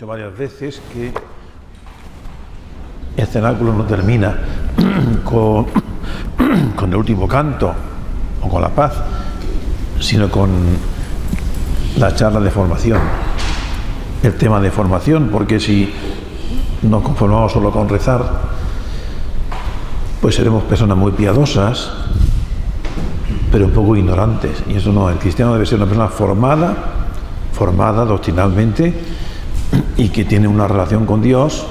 dicho varias veces que el cenáculo no termina con el último canto o con la paz, sino con la charla de formación, el tema de formación, porque si nos conformamos solo con rezar, pues seremos personas muy piadosas, pero un poco ignorantes, y eso no, el cristiano debe ser una persona formada doctrinalmente y que tiene una relación con Dios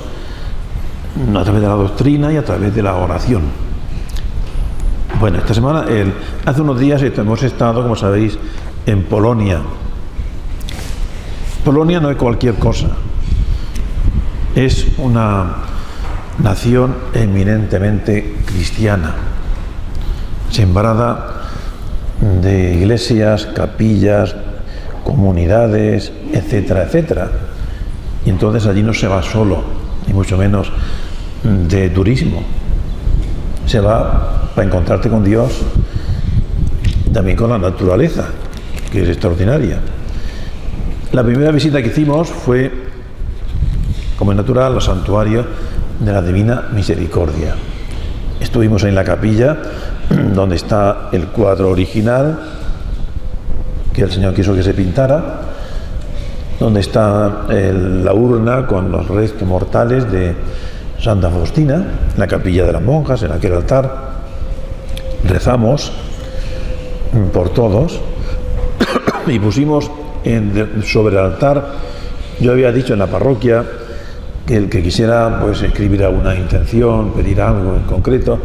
a través de la doctrina y a través de la oración. Bueno, esta semana, hace unos días hemos estado, como sabéis, en Polonia. Polonia no es cualquier cosa, es una nación eminentemente cristiana, sembrada de iglesias, capillas, comunidades, etcétera, etcétera. Y entonces allí no se va solo, ni mucho menos de turismo. Se va para encontrarte con Dios, también con la naturaleza, que es extraordinaria. La primera visita que hicimos fue, como es natural, al santuario de la Divina Misericordia. Estuvimos en la capilla donde está el cuadro original que el Señor quiso que se pintara, donde está la urna con los restos mortales de Santa Faustina, la capilla de las monjas, en aquel altar. Rezamos por todos y pusimos sobre el altar, yo había dicho en la parroquia que el que quisiera pues escribir alguna intención, pedir algo en concreto,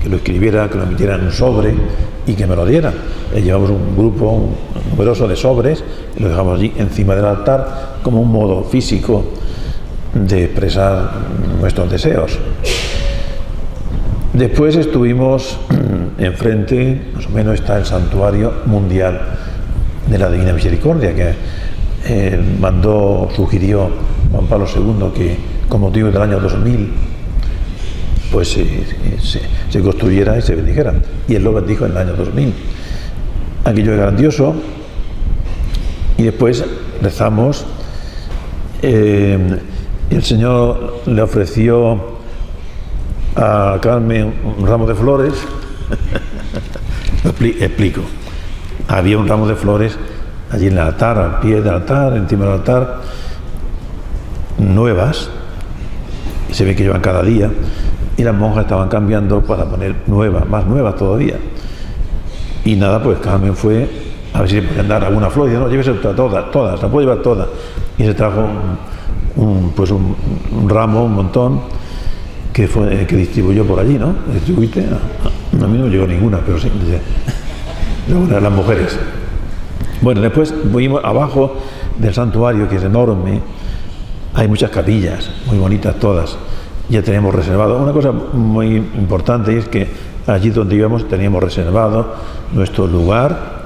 que lo escribiera, que lo metiera en un sobre y que me lo diera. Llevamos un grupo numeroso de sobres y lo dejamos allí encima del altar como un modo físico de expresar nuestros deseos. Después estuvimos enfrente, más o menos está el Santuario Mundial de la Divina Misericordia, que sugirió Juan Pablo II que con motivo del año 2000 pues se construyera y se bendijera, y él lo bendijo en el año 2000. Aquello es grandioso. Y después rezamos. El Señor le ofreció a Carmen un ramo de flores. Explico. Había un ramo de flores allí en el altar, al pie del altar, encima del altar, nuevas, y se ve que llevan cada día, y las monjas estaban cambiando para poner nuevas, más nuevas todavía. Y nada, pues Carmen fue a ver si le podían dar alguna flor, y dice, no, llévese todas, la puedo llevar todas. Y se trajo un ramo, un montón, que distribuyó por allí, ¿no? ¿Distribuiste? A mí no me llegó ninguna, pero sí. Luego las mujeres. Bueno, después fuimos abajo del santuario, que es enorme. Hay muchas capillas, muy bonitas todas. Ya tenemos reservado. Una cosa muy importante es que allí donde íbamos teníamos reservado nuestro lugar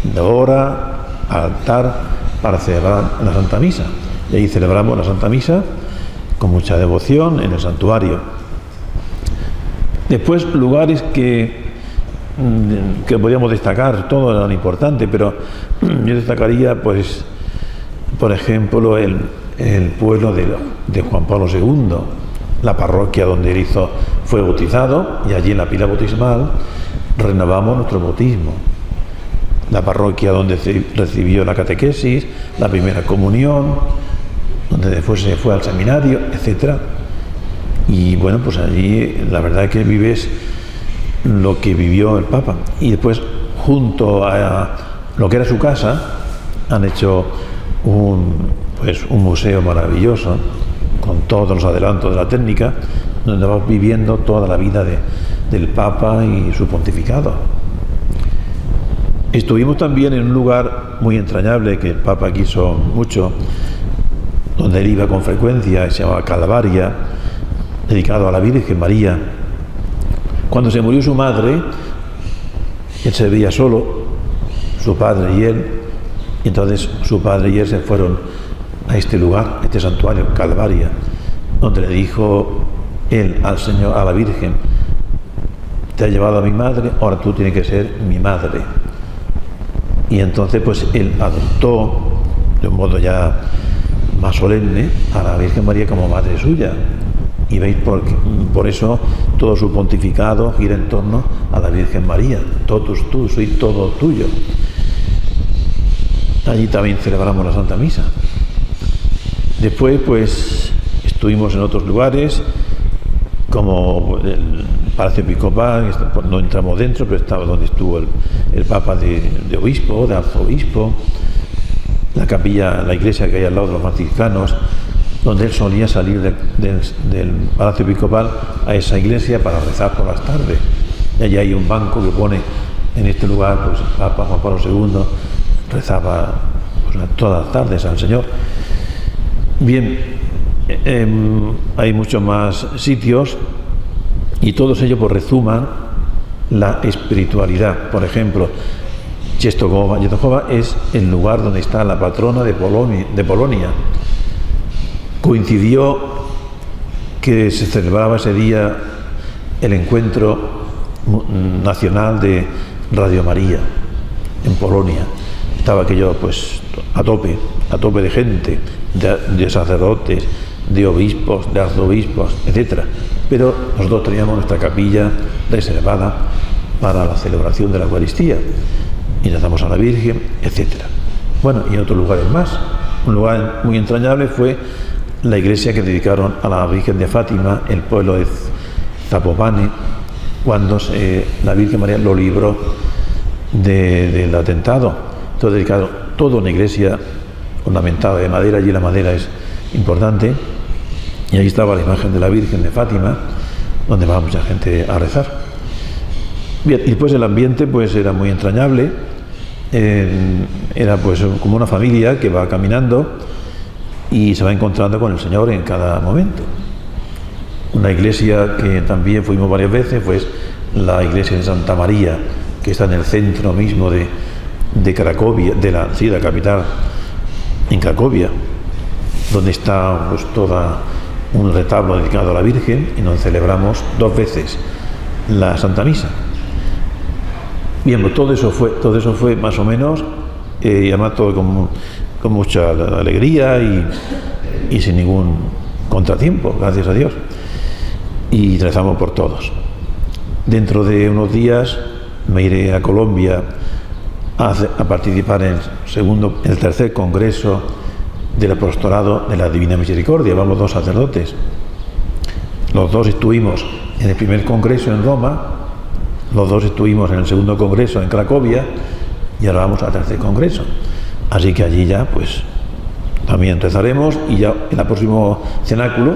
de hora, altar, para celebrar la Santa Misa. Y ahí celebramos la Santa Misa con mucha devoción en el santuario. Después, lugares que podíamos destacar, todo era importante, pero yo destacaría, pues, por ejemplo, el pueblo de Juan Pablo II, la parroquia donde él fue bautizado, y allí en la pila bautismal renovamos nuestro bautismo. La parroquia donde recibió la catequesis, la primera comunión, donde después se fue al seminario, etcétera. Y bueno, pues allí la verdad es que vives lo que vivió el Papa. Y después, junto a lo que era su casa, han hecho un museo maravilloso con todos los adelantos de la técnica, donde vamos viviendo toda la vida del Papa y su pontificado. Estuvimos también en un lugar muy entrañable que el Papa quiso mucho, donde él iba con frecuencia, se llamaba Calvaria, dedicado a la Virgen María. Cuando se murió su madre, él se veía solo, su padre y él, y entonces su padre y él se fueron a este lugar, a este santuario, Calvaria, donde le dijo él al Señor, a la Virgen: te ha llevado a mi madre, ahora tú tienes que ser mi madre. Y entonces pues él adoptó de un modo ya más solemne a la Virgen María como madre suya. Y veis por eso todo su pontificado gira en torno a la Virgen María. Totus tu, soy todo tuyo. Allí también celebramos la Santa Misa. Después, pues, estuvimos en otros lugares, como el Palacio Episcopal, no entramos dentro, pero estaba donde estuvo el Papa de obispo, de arzobispo, la capilla, la iglesia que hay al lado de los franciscanos, donde él solía salir del Palacio Episcopal a esa iglesia para rezar por las tardes. Y allí hay un banco que pone en este lugar, pues el Papa Juan Pablo II rezaba pues, todas las tardes al Señor. Bien, hay muchos más sitios y todos ellos pues resuman la espiritualidad. Por ejemplo, Częstochowa es el lugar donde está la patrona de Polonia. Coincidió que se celebraba ese día el encuentro nacional de Radio María en Polonia. Estaba aquello pues a tope de gente, de sacerdotes, de obispos, de arzobispos, etcétera. Pero nosotros teníamos nuestra capilla reservada para la celebración de la Eucaristía y rezamos a la Virgen, etcétera. Bueno, y en otros lugares más. Un lugar muy entrañable fue la iglesia que dedicaron a la Virgen de Fátima, el pueblo de Zakopane, cuando la Virgen María lo libró del atentado. Entonces dedicado toda una iglesia ornamentada de madera, allí la madera es importante, y ahí estaba la imagen de la Virgen de Fátima, donde va mucha gente a rezar. Bien, y pues el ambiente pues era muy entrañable, era pues como una familia que va caminando y se va encontrando con el Señor en cada momento. Una iglesia que también fuimos varias veces, pues la iglesia de Santa María, que está en el centro mismo de Cracovia, de la capital, en Cracovia, donde está pues toda un retablo dedicado a la Virgen y donde celebramos 2 veces la Santa Misa. Bien, pues todo eso fue más o menos, y además todo con mucha alegría y sin ningún contratiempo, gracias a Dios. Y rezamos por todos. Dentro de unos días me iré a Colombia a participar en el tercer congreso del apostolado de la Divina Misericordia. Vamos 2 sacerdotes. Los 2 estuvimos en el primer congreso en Roma, los 2 estuvimos en el segundo congreso en Cracovia y ahora vamos al tercer congreso. Así que allí ya pues también rezaremos y ya en el próximo cenáculo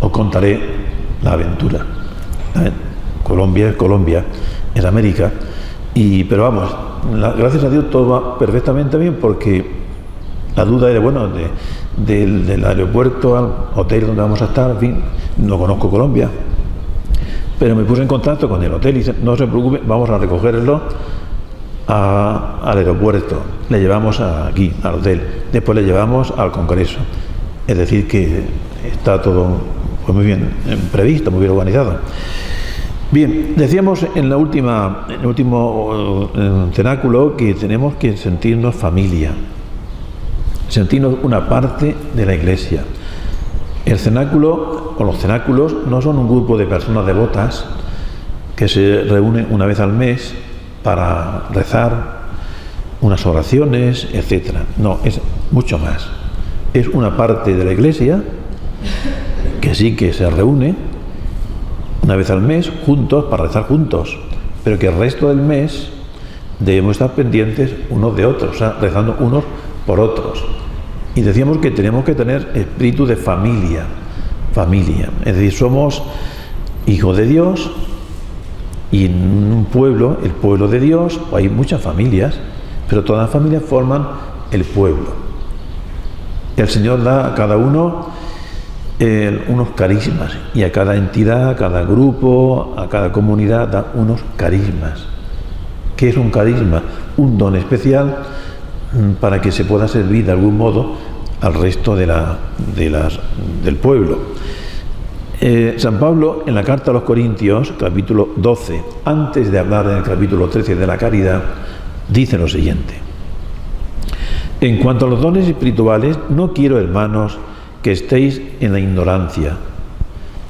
os contaré la aventura. Colombia es América, pero vamos, gracias a Dios todo va perfectamente bien, porque la duda era, bueno, del aeropuerto al hotel donde vamos a estar, en fin, no conozco Colombia, pero me puse en contacto con el hotel y dice, no se preocupe, vamos a recogerlo al aeropuerto, le llevamos aquí, al hotel, después le llevamos al congreso. Es decir, que está todo pues, muy bien previsto, muy bien organizado. Bien, decíamos en el último cenáculo que tenemos que sentirnos familia, sentirnos una parte de la Iglesia. El cenáculo o los cenáculos no son un grupo de personas devotas que se reúnen una vez al mes para rezar unas oraciones, etcétera. No, es mucho más. Es una parte de la Iglesia que sí que se reúne una vez al mes juntos para rezar juntos, pero que el resto del mes debemos estar pendientes unos de otros, o sea, rezando unos por otros. Y decíamos que tenemos que tener espíritu de familia, es decir, somos hijos de Dios y en un pueblo, el pueblo de Dios, hay muchas familias, pero todas las familias forman el pueblo. El Señor da a cada uno unos carismas, y a cada entidad, a cada grupo, a cada comunidad da unos carismas. ¿Qué es un carisma? Un don especial para que se pueda servir de algún modo al resto del pueblo. San Pablo, en la carta a los Corintios, capítulo 12, antes de hablar en el capítulo 13 de la caridad, dice lo siguiente: En cuanto a los dones espirituales, no quiero, hermanos, que estéis en la ignorancia.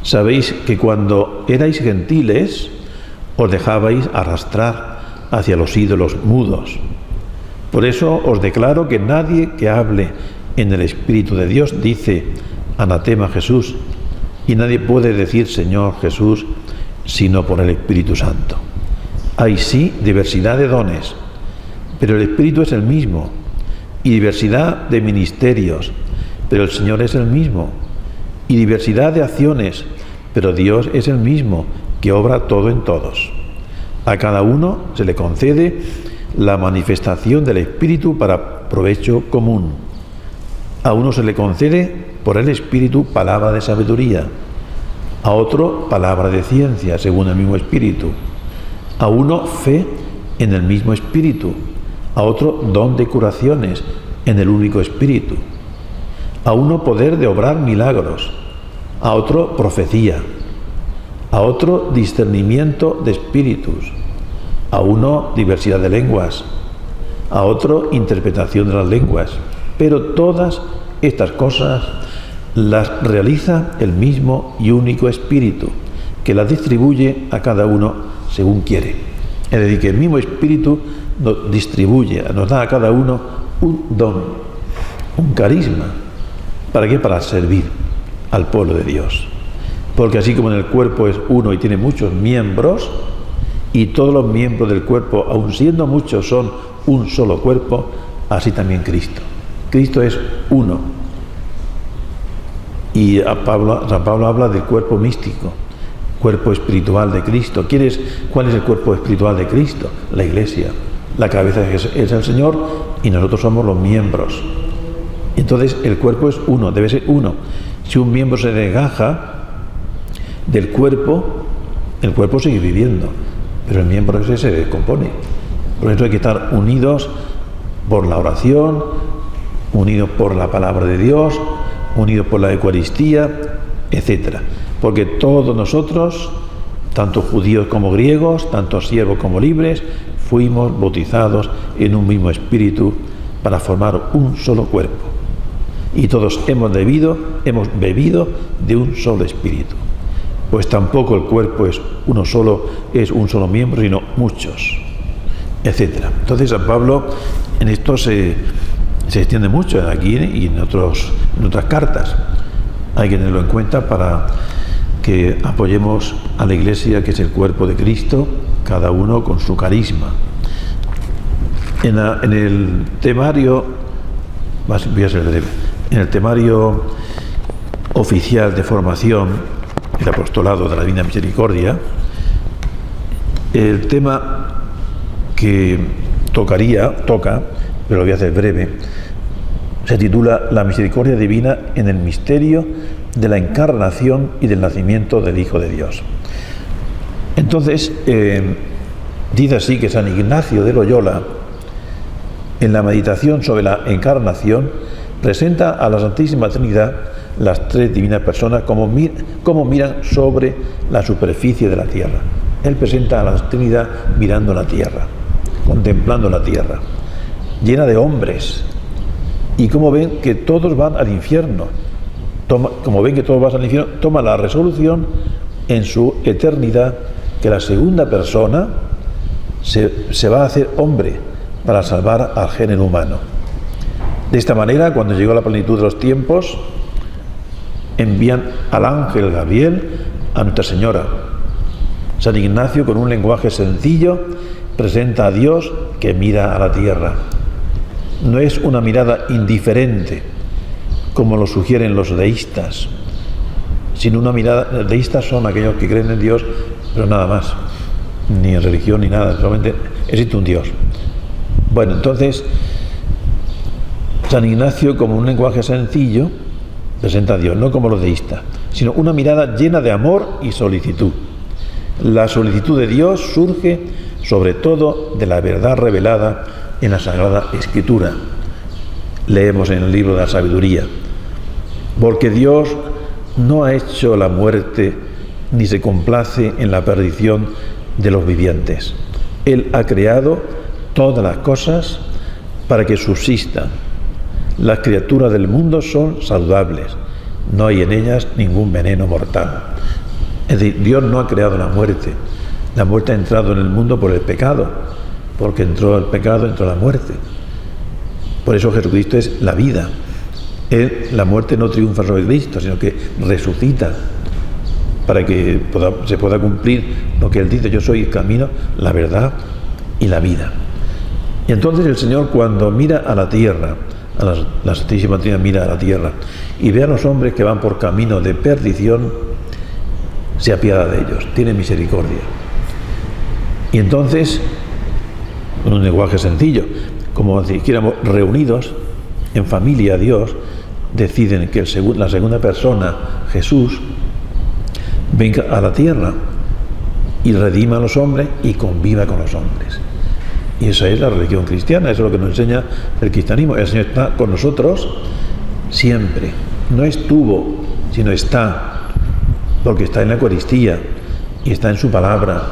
Sabéis que cuando erais gentiles, os dejabais arrastrar hacia los ídolos mudos. Por eso os declaro que nadie que hable en el Espíritu de Dios dice anatema Jesús, y nadie puede decir Señor Jesús sino por el Espíritu Santo. Hay sí diversidad de dones, pero el Espíritu es el mismo, y diversidad de ministerios, pero el Señor es el mismo, y diversidad de acciones, pero Dios es el mismo, que obra todo en todos. A cada uno se le concede la manifestación del Espíritu para provecho común. A uno se le concede por el Espíritu palabra de sabiduría, a otro palabra de ciencia, según el mismo Espíritu, a uno fe en el mismo Espíritu, a otro don de curaciones en el único Espíritu, a uno poder de obrar milagros, a otro profecía, a otro discernimiento de espíritus, a uno diversidad de lenguas, a otro interpretación de las lenguas. Pero todas estas cosas las realiza el mismo y único Espíritu, que las distribuye a cada uno según quiere. Es decir, que el mismo Espíritu nos distribuye, nos da a cada uno un don, un carisma. ¿Para qué? Para servir al pueblo de Dios. Porque así como en el cuerpo es uno y tiene muchos miembros, y todos los miembros del cuerpo, aun siendo muchos, son un solo cuerpo, así también Cristo. Cristo es uno. Y San Pablo habla del cuerpo místico, cuerpo espiritual de Cristo. ¿Cuál es el cuerpo espiritual de Cristo? La Iglesia. La cabeza es el Señor y nosotros somos los miembros. Entonces el cuerpo es uno, debe ser uno. Si un miembro se desgaja del cuerpo, el cuerpo sigue viviendo, pero el miembro ese se descompone. Por eso hay que estar unidos por la oración, unidos por la palabra de Dios, unidos por la Eucaristía, etc. Porque todos nosotros, tanto judíos como griegos, tanto siervos como libres, fuimos bautizados en un mismo espíritu para formar un solo cuerpo. Y todos hemos bebido de un solo espíritu. Pues tampoco el cuerpo es un solo miembro, sino muchos, etc. Entonces San Pablo en esto se extiende mucho aquí y en otras cartas. Hay que tenerlo en cuenta para que apoyemos a la Iglesia, que es el cuerpo de Cristo, cada uno con su carisma. En el temario, voy a ser breve, en el temario oficial de formación, el apostolado de la Divina Misericordia, el tema que toca, pero lo voy a hacer breve, se titula La misericordia divina en el misterio de la encarnación y del nacimiento del Hijo de Dios. Entonces, dice así que San Ignacio de Loyola, en la meditación sobre la encarnación, presenta a la Santísima Trinidad, las tres divinas personas, como miran sobre la superficie de la tierra. Él presenta a la Trinidad mirando la tierra, contemplando la tierra, llena de hombres, y como ven que todos van al infierno, toma la resolución en su eternidad que la segunda persona se va a hacer hombre para salvar al género humano. De esta manera, cuando llegó la plenitud de los tiempos, envían al ángel Gabriel a Nuestra Señora. San Ignacio, con un lenguaje sencillo, presenta a Dios que mira a la tierra. No es una mirada indiferente, como lo sugieren los deístas, sino una mirada... Deístas son aquellos que creen en Dios, pero nada más, ni en religión ni nada, solamente existe un Dios. Bueno, entonces, San Ignacio, como un lenguaje sencillo, presenta a Dios, no como los deístas, sino una mirada llena de amor y solicitud. La solicitud de Dios surge sobre todo de la verdad revelada en la Sagrada Escritura. Leemos en el libro de la Sabiduría: porque Dios no ha hecho la muerte ni se complace en la perdición de los vivientes. Él ha creado todas las cosas para que subsistan Las criaturas del mundo son saludables, no hay en ellas ningún veneno mortal. Es decir, Dios no ha creado la muerte. La muerte ha entrado en el mundo por el pecado, porque entró el pecado, entró la muerte. Por eso Jesucristo es la vida. La muerte no triunfa sobre Cristo, sino que resucita para que se pueda cumplir lo que Él dice: yo soy el camino, la verdad y la vida. Y entonces el Señor, cuando mira a la tierra, la Santísima Trinidad mira a la tierra y ve a los hombres que van por camino de perdición, se apiada de ellos, tiene misericordia. Y entonces, en un lenguaje sencillo, como si dijéramos reunidos en familia a Dios, deciden que la segunda persona, Jesús, venga a la tierra y redima a los hombres y conviva con los hombres. Y esa es la religión cristiana, eso es lo que nos enseña el cristianismo. El Señor está con nosotros siempre. No estuvo, sino está, porque está en la Eucaristía, y está en su palabra,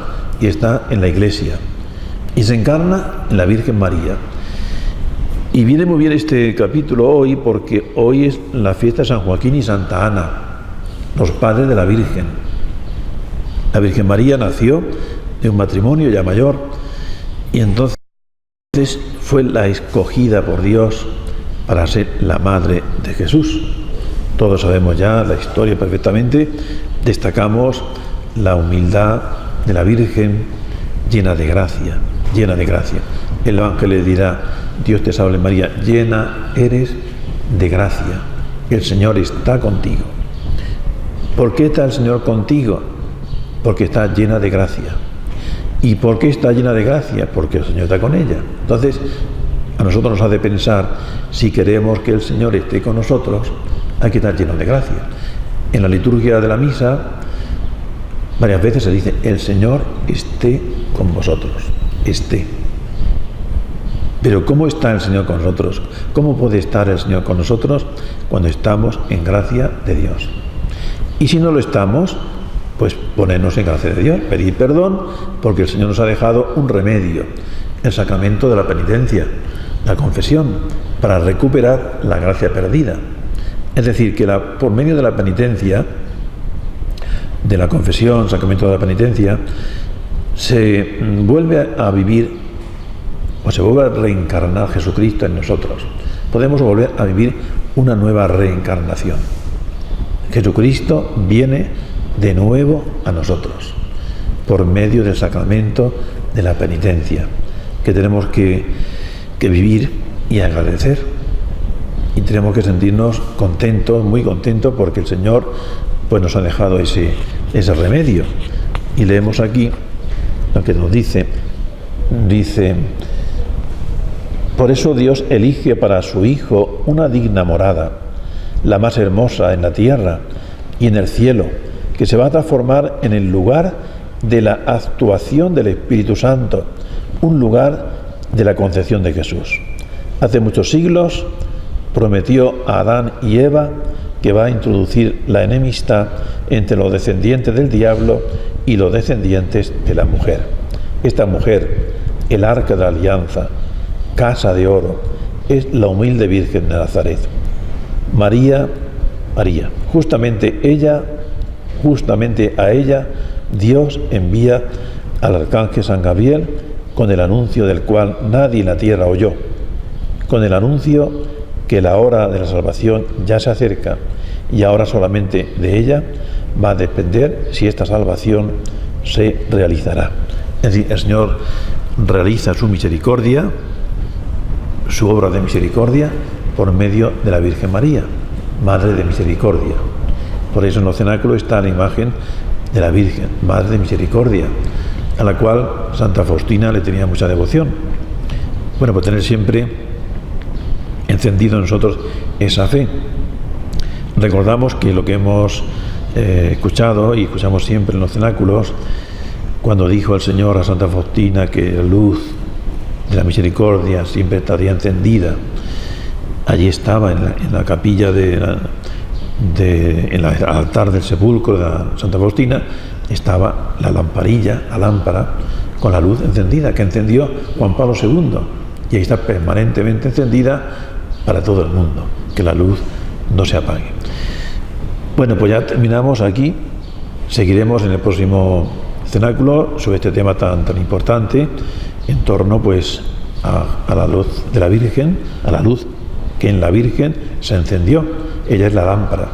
y está en la Iglesia, y se encarna en la Virgen María. Y viene muy bien este capítulo hoy, porque hoy es la fiesta de San Joaquín y Santa Ana, los padres de la Virgen. La Virgen María nació de un matrimonio ya mayor, y entonces fue la escogida por Dios para ser la madre de Jesús. Todos sabemos ya la historia perfectamente. Destacamos la humildad de la Virgen, llena de gracia, llena de gracia. El ángel le dirá: Dios te salve María, llena eres de gracia, el Señor está contigo. ¿Por qué está el Señor contigo? Porque está llena de gracia. ¿Y por qué está llena de gracia? Porque el Señor está con ella. Entonces, a nosotros nos ha de pensar, si queremos que el Señor esté con nosotros, hay que estar llenos de gracia. En la liturgia de la misa, varias veces se dice: el Señor esté con vosotros, esté. Pero ¿cómo está el Señor con nosotros? ¿Cómo puede estar el Señor con nosotros? Cuando estamos en gracia de Dios. Y si no lo estamos, pues ponernos en gracia de Dios, pedir perdón, porque el Señor nos ha dejado un remedio, el sacramento de la penitencia, la confesión, para recuperar la gracia perdida. Es decir, que por medio de la penitencia, de la confesión, sacramento de la penitencia, se vuelve a vivir, o se vuelve a reencarnar Jesucristo en nosotros. Podemos volver a vivir una nueva reencarnación. Jesucristo viene de nuevo a nosotros, por medio del sacramento de la penitencia, que tenemos que vivir y agradecer. Y tenemos que sentirnos contentos, muy contentos, porque el Señor pues nos ha dejado ese remedio. Y leemos aquí lo que nos dice: por eso Dios elige para su Hijo una digna morada, la más hermosa en la tierra y en el cielo, que se va a transformar en el lugar de la actuación del Espíritu Santo, un lugar de la concepción de Jesús. Hace muchos siglos prometió a Adán y Eva que va a introducir la enemistad entre los descendientes del diablo y los descendientes de la mujer. Esta mujer, el arca de la alianza, casa de oro, es la humilde Virgen de Nazaret. María, justamente a ella Dios envía al arcángel San Gabriel con el anuncio del cual nadie en la tierra oyó, con el anuncio que la hora de la salvación ya se acerca, y ahora solamente de ella va a depender si esta salvación se realizará. Es decir, el Señor realiza su misericordia, su obra de misericordia, por medio de la Virgen María, Madre de Misericordia. Por eso en los cenáculos está la imagen de la Virgen, Madre de Misericordia, a la cual Santa Faustina le tenía mucha devoción. Bueno, pues tener siempre encendido en nosotros esa fe. Recordamos que lo que hemos escuchado y escuchamos siempre en los cenáculos, cuando dijo el Señor a Santa Faustina que la luz de la misericordia siempre estaría encendida, allí estaba en la capilla en el altar del sepulcro de Santa Faustina, estaba la lamparilla, la lámpara con la luz encendida que encendió Juan Pablo II, y ahí está permanentemente encendida para todo el mundo, que la luz no se apague. Bueno, pues ya terminamos aquí. Seguiremos en el próximo cenáculo sobre este tema tan importante en torno pues a la luz de la Virgen, a la luz que en la Virgen se encendió. Ella es la lámpara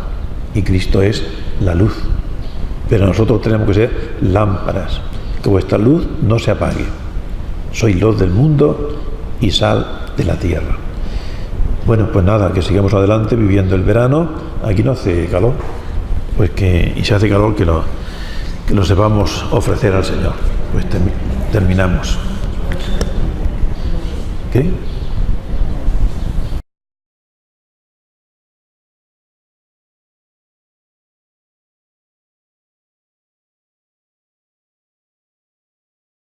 y Cristo es la luz. Pero nosotros tenemos que ser lámparas, que vuestra luz no se apague. Sois luz del mundo y sal de la tierra. Bueno, pues nada, que sigamos adelante viviendo el verano. Aquí no hace calor, pues y si hace calor que lo sepamos ofrecer al Señor. Pues terminamos. ¿Qué?